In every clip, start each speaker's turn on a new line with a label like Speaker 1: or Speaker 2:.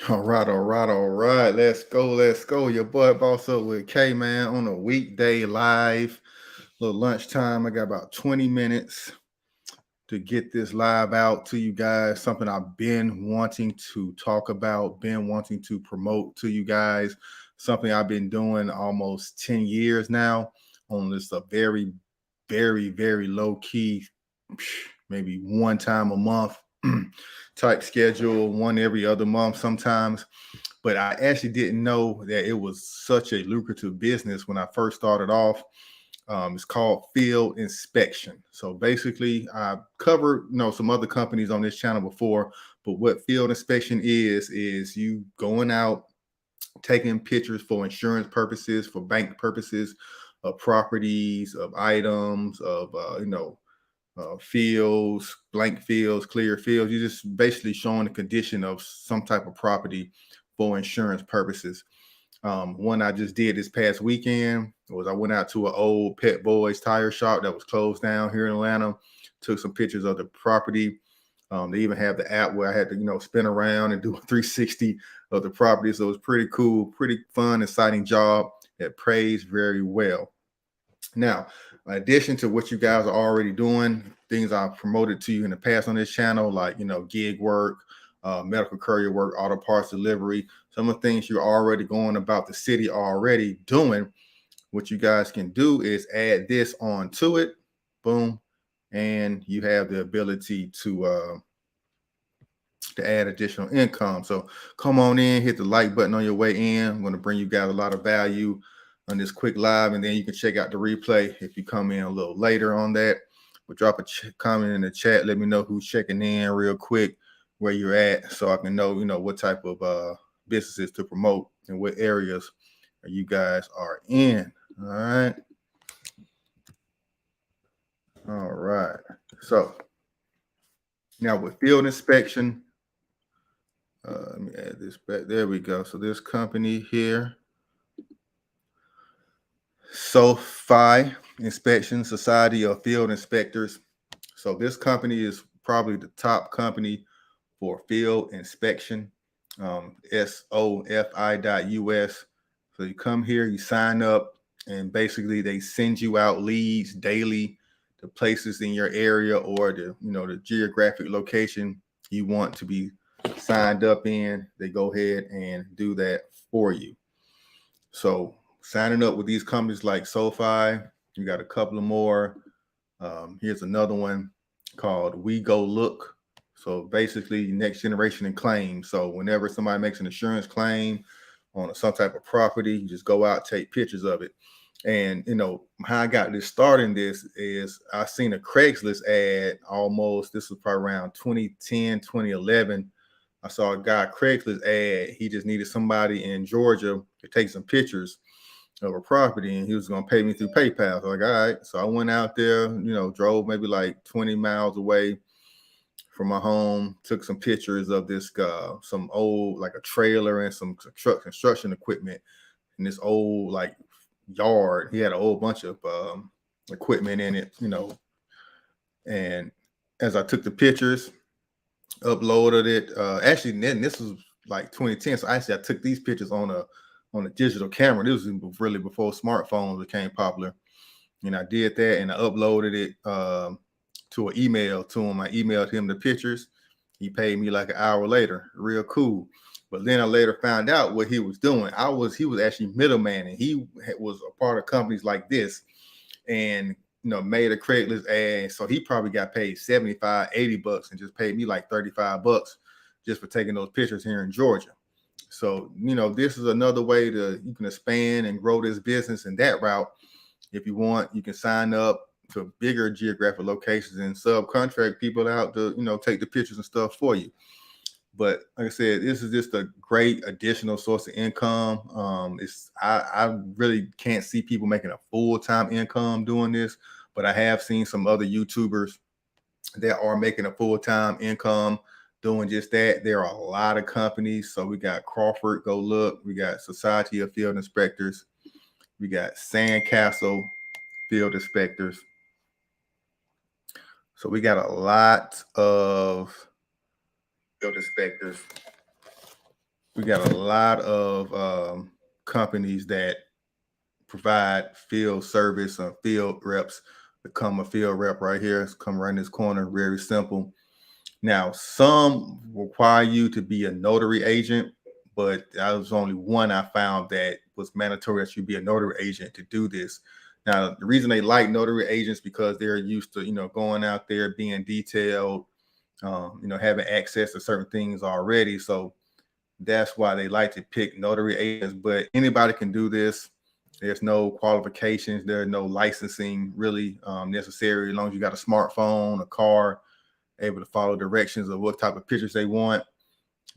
Speaker 1: All right, all right, all right. Let's go, let's go. Your boy Boss Up with K, man, on a weekday live. Little lunchtime. I got about 20 minutes to get this live out to you guys. Something I've been wanting to talk about, been wanting to promote to you guys. Something I've been doing almost 10 years now on this a very, very, very low key, maybe one time a month type schedule, one every other month sometimes. But I actually didn't know that it was such a lucrative business when I first started off. It's called field inspection. So basically, I've covered some other companies on this channel before, but what field inspection is you going out, taking pictures for insurance purposes, for bank purposes, of properties, of items, of fields, blank fields, clear fields. You're just basically showing the condition of some type of property for insurance purposes. One I just did this past weekend was I went out to an old Pet Boys tire shop that was closed down here in Atlanta. Took some pictures of the property. They even have the app where I had to, spin around and do a 360 of the property. So it was pretty cool, pretty fun, exciting job that pays very well. Now, in addition to what you guys are already doing, things I've promoted to you in the past on this channel, like, gig work, medical courier work, auto parts delivery, some of the things you're already going about the city already doing, what you guys can do is add this on to it. Boom. And you have the ability to add additional income. So come on in, hit the like button on your way in. I'm going to bring you guys a lot of value on this quick live, and then you can check out the replay if you come in a little later on that. But drop a comment in the chat. Let me know who's checking in real quick, where you're at, so I can know, what type of businesses to promote and what areas you guys are in. All right. All right. So now with field inspection, let me add this back. There we go. So this company here, SoFi Inspection Society of Field Inspectors. So this company is probably the top company for field inspection. SOFI.us. So you come here, you sign up, and basically they send you out leads daily to places in your area or the geographic location you want to be signed up in. They go ahead and do that for you. So signing up with these companies like SoFi, you got a couple of more. Here's another one called We Go Look. So basically, next generation in claims. So whenever somebody makes an insurance claim on some type of property, you just go out, take pictures of it. And how I got this started in this is I seen a Craigslist ad this was probably around 2010, 2011. I saw a guy Craigslist ad. He just needed somebody in Georgia to take some pictures of a property, and he was going to pay me through PayPal. So like, all right. So I went out there, drove maybe like 20 miles away from my home, took some pictures of this some old, like a trailer and some construction equipment in this old like yard. He had a whole bunch of equipment in it, and as I took the pictures, uploaded it. Actually, then this was like 2010. So actually, I took these pictures on a digital camera. This was really before smartphones became popular, and I did that, and I uploaded it to an email to him. I emailed him the pictures. He paid me like an hour later. Real cool. But then I later found out what he was doing. He was actually middleman, and he was a part of companies like this, and made a Craigslist ad. So he probably got paid 75, 80 bucks and just paid me like 35 bucks just for taking those pictures here in Georgia. So, this is another way you can expand and grow this business in that route. If you want, you can sign up to bigger geographic locations and subcontract people out to, take the pictures and stuff for you. But like I said, this is just a great additional source of income. I really can't see people making a full-time income doing this, but I have seen some other YouTubers that are making a full-time income doing just that. There are a lot of companies. So we got Crawford, Go Look. We got Society of Field Inspectors. We got Sandcastle Field Inspectors. So we got a lot of field inspectors. we got a lot of companies that provide field service or field reps. Become a field rep right here. It's come right in this corner. Very simple. Now, some require you to be a notary agent, but that was only one I found that was mandatory that you be a notary agent to do this. Now, the reason they like notary agents because they're used to, going out there being detailed, having access to certain things already. So that's why they like to pick notary agents. But anybody can do this. There's no qualifications. There's no licensing really necessary as long as you got a smartphone, a car, able to follow directions of what type of pictures they want,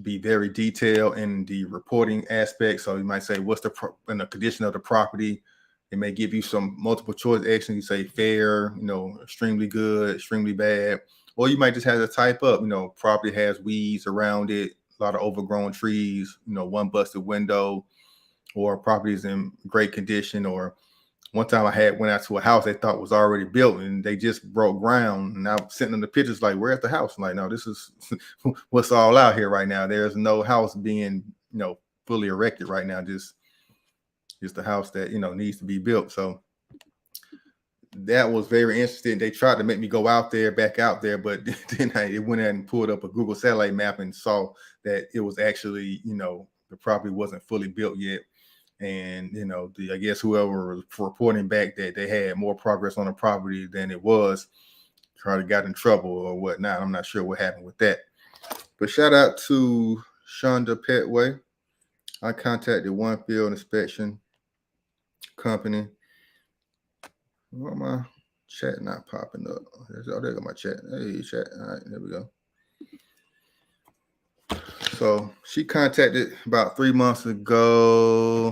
Speaker 1: be very detailed in the reporting aspect. So you might say, what's in the condition of the property? It may give you some multiple choice actions. You say fair, extremely good, extremely bad. Or you might just have to type up, property has weeds around it, a lot of overgrown trees, one busted window, or property is in great condition. Or one time went out to a house they thought was already built and they just broke ground. And I sent them the pictures like, where's the house? I'm like, no, this is what's all out here right now. There's no house being, fully erected right now. Just the house that, needs to be built. So that was very interesting. They tried to make me go back out there, but then I went in and pulled up a Google satellite map and saw that it was actually, the property wasn't fully built yet. And I guess whoever was reporting back that they had more progress on the property than it was, probably got in trouble or whatnot. I'm not sure what happened with that. But shout out to Shonda Petway. I contacted one field inspection company. Why my chat not popping up? Oh, there go my chat. Hey, chat. All right, there we go. So she contacted about 3 months ago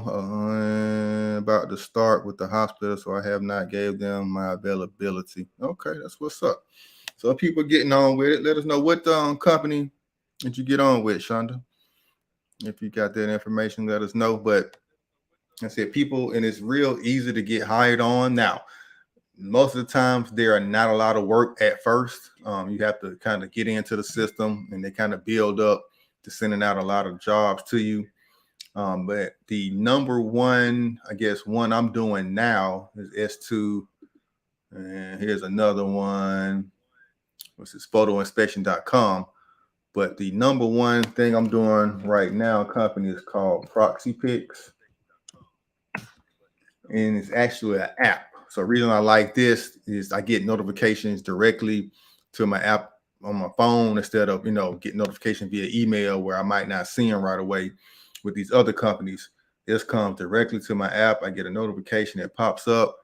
Speaker 1: about to start with the hospital. So I have not gave them my availability. Okay, that's what's up. So people getting on with it. Let us know what company did you get on with, Shonda. If you got that information, let us know. But I said people, and it's real easy to get hired on. Now, most of the times there are not a lot of work at first. You have to kind of get into the system and they kind of build up to sending out a lot of jobs to you. But the number one, I guess, one I'm doing now is S2. And here's another one, which is photoinspection.com. But the number one thing I'm doing right now, company is called Proxy Picks. And it's actually an app. So the reason I like this is I get notifications directly to my app on my phone instead of, get notification via email where I might not see them right away. With these other companies, this comes directly to my app. I get a notification that pops up.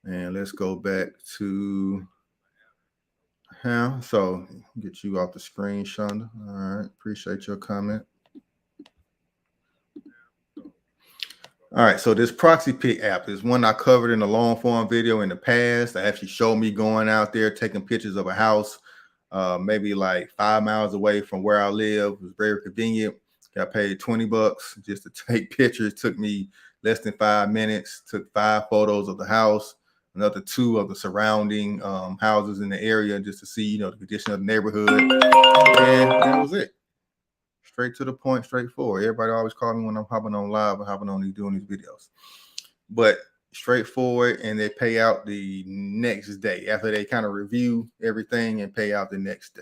Speaker 1: And let's go back to how. So get you off the screen, Shonda. All right. Appreciate your comment. All right, so this Proxy Pick app is one I covered in a long form video in the past. They actually showed me going out there taking pictures of a house, maybe like 5 miles away from where I live. It was very convenient. Got paid $20 just to take pictures. It took me less than 5 minutes. Took 5 photos of the house, another 2 of the surrounding houses in the area just to see, the condition of the neighborhood. And that was it. Straight to the point, straightforward. Everybody always call me when I'm hopping on live or hopping on doing these videos. But straightforward, and they pay out the next day after they kind of review everything and pay out the next day.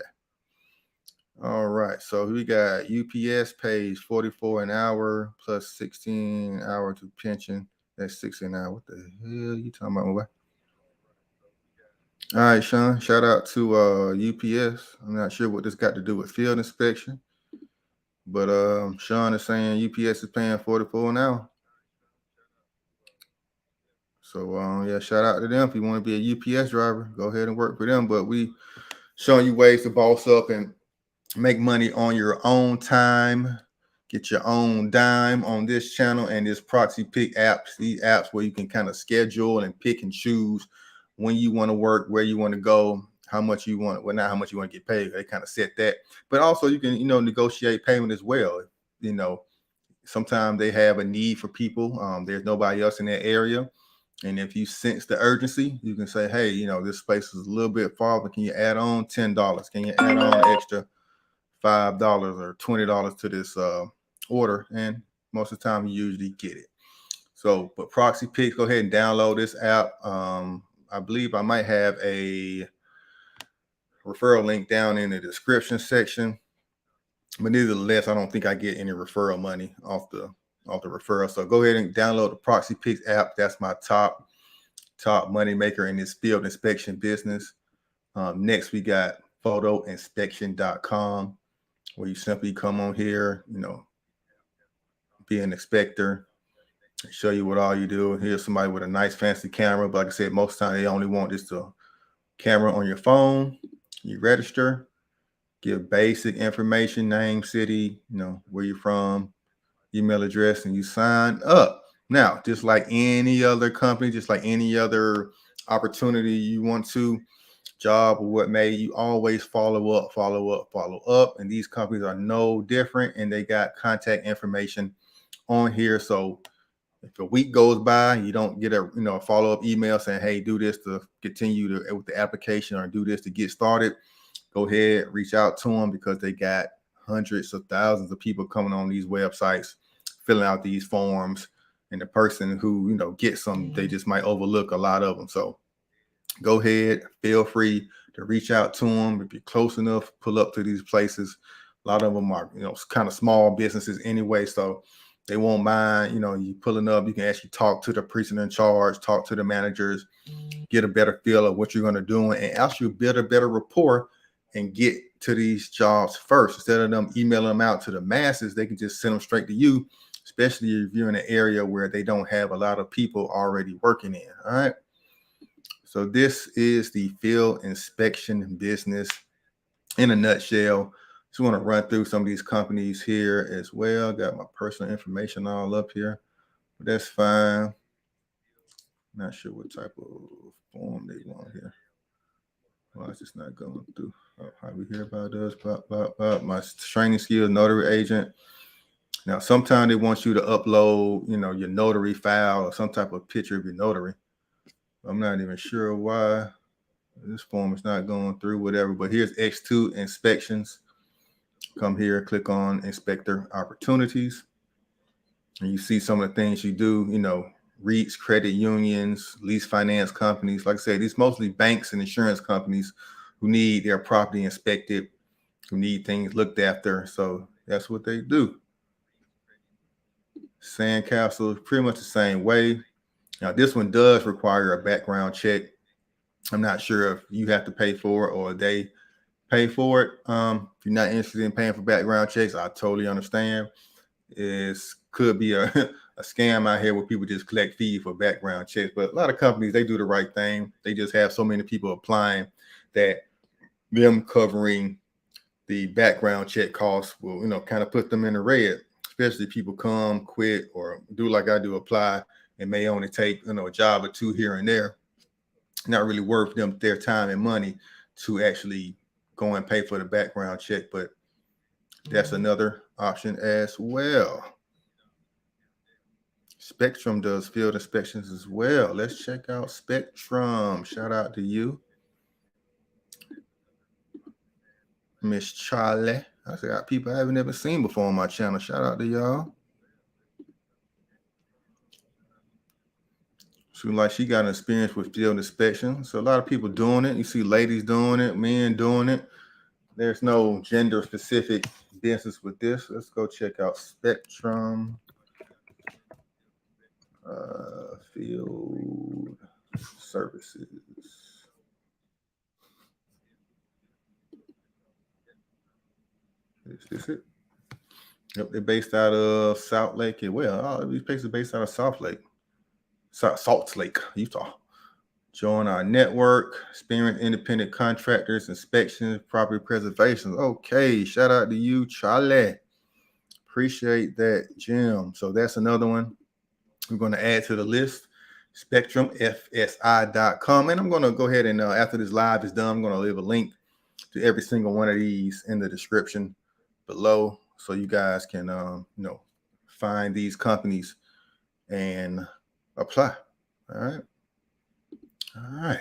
Speaker 1: All right, so we got UPS pays $44 an hour plus 16 hour to pension. That's 16 hours. What the hell are you talking about, my boy? All right, Sean. Shout out to UPS. I'm not sure what this got to do with field inspection. But Sean is saying UPS is paying $44 an hour. So yeah, shout out to them. If you want to be a UPS driver, go ahead and work for them. But we showing you ways to boss up and make money on your own time. Get your own dime on this channel and this Proxy Pick apps. These apps where you can kind of schedule and pick and choose when you want to work, where you want to go, how much you want, well, not how much you want to get paid. They kind of set that. But also you can, negotiate payment as well. Sometimes they have a need for people. There's nobody else in that area. And if you sense the urgency, you can say, hey, this space is a little bit far, but can you add on $10? Can you add on extra $5 or $20 to this order, and most of the time you usually get it. So, but Proxy Picks, go ahead and download this app. I believe I might have a referral link down in the description section, but nevertheless, I don't think I get any referral money off the referral. So go ahead and download the Proxy Picks app. That's my top money maker in this field inspection business. Next, we got photoinspection.com, where you simply come on here, be an inspector, show you what all you do. Here's somebody with a nice fancy camera, but like I said, most of the time they only want just a camera on your phone. You register, give basic information, name, city, where you're from, email address, and you sign up. Now, just like any other company, just like any other opportunity you want to, job or what may, you always follow up. And these companies are no different, and they got contact information on here. So if a week goes by, you don't get a follow-up email saying, hey, do this to continue with the application, or do this to get started, go ahead, reach out to them, because they got hundreds of thousands of people coming on these websites, filling out these forms, and the person who gets them, they just might overlook a lot of them. So go ahead, feel free to reach out to them. If you're close enough, pull up to these places. A lot of them are kind of small businesses anyway, so they won't mind you pulling up. You can actually talk to the person in charge, talk to the managers, get a better feel of what you're going to do, and actually build a better rapport and get to these jobs first. Instead of them emailing them out to the masses, they can just send them straight to you, especially if you're in an area where they don't have a lot of people already working in. All right. So this is the field inspection business in a nutshell. Just want to run through some of these companies here as well. Got my personal information all up here, but that's fine. Not sure what type of form they want here. Well, it's just not going through. How we hear about us? My training skills, notary agent. Now, sometimes they want you to upload, your notary file or some type of picture of your notary. I'm not even sure why this form is not going through, whatever. But here's X2 inspections. Come here, click on inspector opportunities, and you see some of the things you do. REITs, credit unions, lease finance companies. Like I said, these mostly banks and insurance companies who need their property inspected, who need things looked after. So that's what they do. Sandcastle, pretty much the same way. Now, this one does require a background check. I'm not sure if you have to pay for it or they pay for it. If you're not interested in paying for background checks, I totally understand. It could be a scam out here where people just collect fees for background checks. But a lot of companies, they do the right thing. They just have so many people applying that them covering the background check costs will, kind of put them in the red, especially if people come, quit, or do like I do, apply, and may only take, a job or two here and there. Not really worth them their time and money to actually go and pay for the background check, but that's another option as well. Spectrum does field inspections as well. Let's check out Spectrum. Shout out to you, Miss Charlie. I got people I haven't ever seen before on my channel. Shout out to y'all. Seems like she got an experience with field inspection. So a lot of people doing it. You see ladies doing it, men doing it. There's no gender specific business with this. Let's go check out Spectrum field services. Is this it? Yep, they're based out of Salt Lake. Well, all these places are based out of Salt Lake, Utah. Join our network, experience independent contractors, inspections, property preservation. Okay, shout out to you, Charlie. Appreciate that, Jim. So that's another one we're going to add to the list, spectrumfsi.com. And I'm going to go ahead and after this live is done, I'm going to leave a link to every single one of these in the description below, so you guys can find these companies and apply. All right.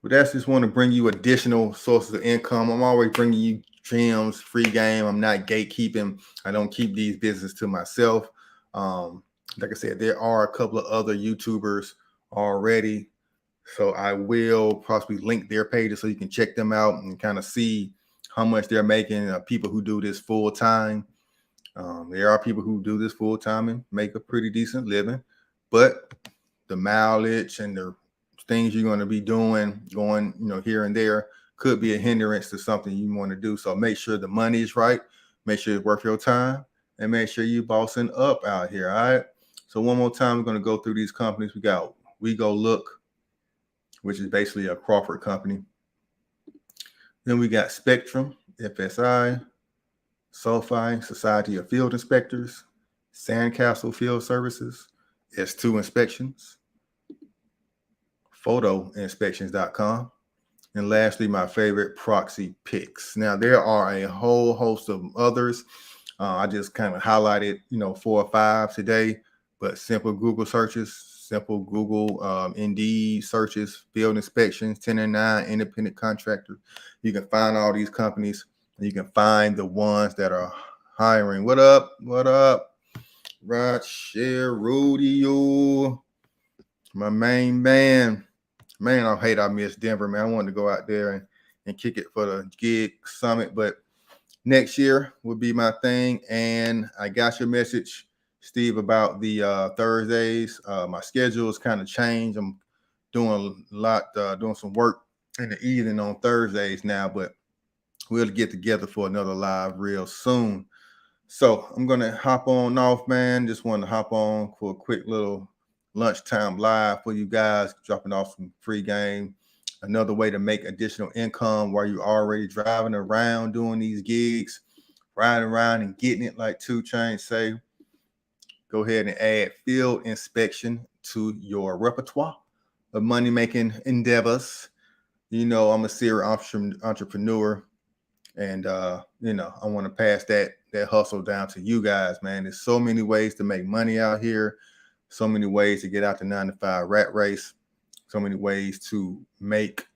Speaker 1: But that's just want to bring you additional sources of income. I'm always bringing you gems, free game. I'm not gatekeeping. I don't keep these businesses to myself. Like I said, there are a couple of other YouTubers already. So I will possibly link their pages so you can check them out and kind of see how much they're making. People who do this full time. There are people who do this full time and make a pretty decent living, but the mileage and the things you're going to be doing, going, here and there, could be a hindrance to something you want to do. So make sure the money is right, make sure it's worth your time, and make sure you bossing up out here. All right. So one more time, we're going to go through these companies. We got We Go Look, which is basically a Crawford company. Then we got Spectrum, FSI, SoFi, Society of Field Inspectors, Sandcastle Field Services, S2 Inspections, photoinspections.com, and lastly, my favorite, Proxy Picks. Now, there are a whole host of others. I just kind of highlighted, 4 or 5 today, but simple Google searches, simple Google Indeed searches, field inspections, 1099, independent contractor. You can find all these companies, and you can find the ones that are hiring. What up? What up? Right, share, Rudy, my main man. Man, I hate I missed Denver, man. I wanted to go out there and kick it for the gig summit, but next year will be my thing. And I got your message, Steve, about the Thursdays. My schedule has kind of changed. I'm doing a lot, doing some work in the evening on Thursdays now, but we'll get together for another live real soon. So I'm going to hop on off, man. Just wanted to hop on for a quick little lunchtime live for you guys, dropping off some free game. Another way to make additional income while you're already driving around doing these gigs, riding around and getting it, like 2 Chainz say. Go ahead and add field inspection to your repertoire of money-making endeavors. I'm a serious entrepreneur. And I want to pass that hustle down to you guys, man. There's so many ways to make money out here, so many ways to get out the 9-to-5 rat race, so many ways to make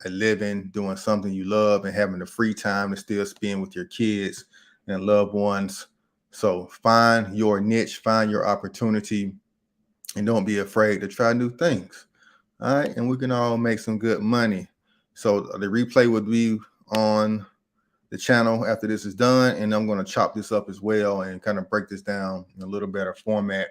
Speaker 1: a living doing something you love and having the free time to still spend with your kids and loved ones. So find your niche, find your opportunity, and don't be afraid to try new things. All right. And we can all make some good money. So the replay would be on the channel after this is done, and I'm going to chop this up as well and kind of break this down in a little better format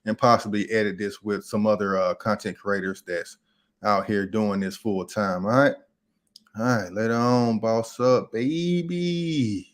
Speaker 1: and possibly edit this with some other content creators that's out here doing this full time. All right, later on, boss up, baby.